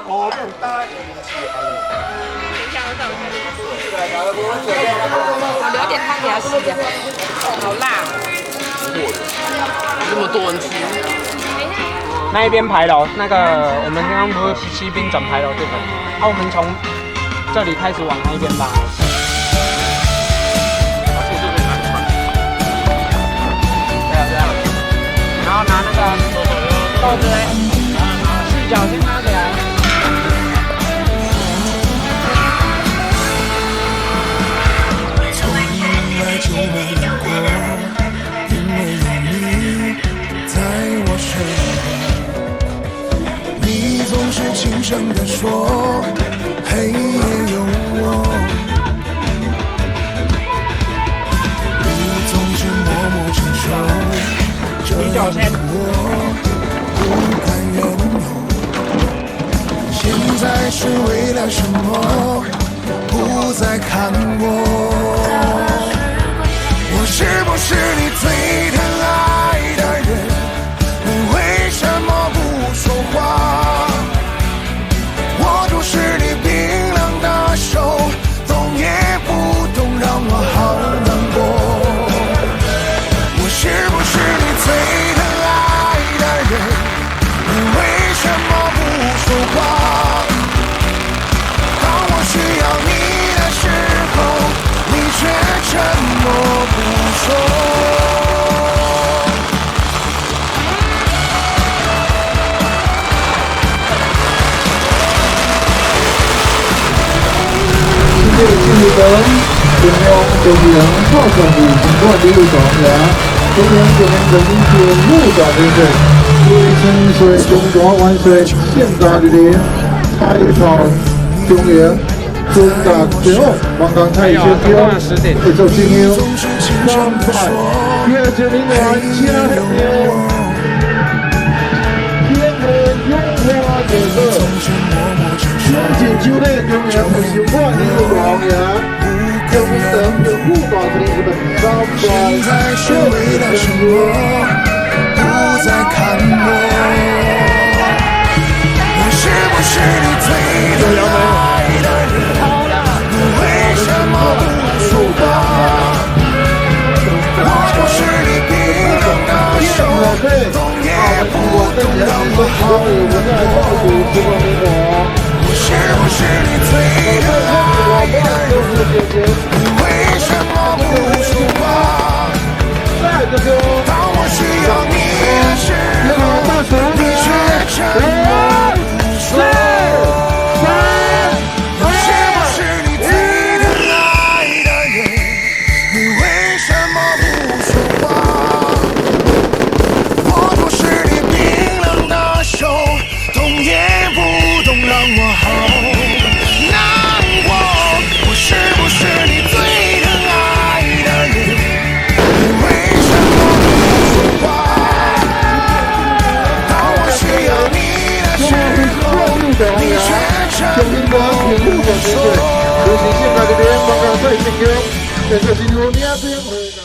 哦，变大。我留点汤给他吸啊，好辣。这么多人吃。那一边牌楼，那个我们刚刚不是西滨转牌楼这个，我们从这里开始往那一边拉。对啊，然后拿那个豆子嘞，细脚先拿起来。就没有过，因为有你在我身边。你总是轻声地说，黑夜有我。你总是默默承受，这样的我不敢拥有。现在是为了什么不再看我？我是不是你最疼爱的人？你为什么不说话？握住是你冰冷的手，动也不动，让我好难过。我是不是你最疼爱的人？你为什么不说话？当我需要你的时候，你却沉默不说。世界纪录灯，中央周边超项目中国纪录状元，中央人民节目长先生，千岁中国万岁！现在的领彩超中原。中大最后，刚刚开始会做精英3派，2001年加油！天河永华这个，永进球队永远不习惯的状元，有名的有不少同志们3派，不再看我，我是不是你最疼爱的人？为什么不说话？我就是你冰冷的手，动也不动，让我好难过。我是不是你最疼爱的人？为什么不说话？当我需要你的时候，你却沉默不说。中英国铁路总先生，有请现在这边刚刚在进攻，在这进入2边回。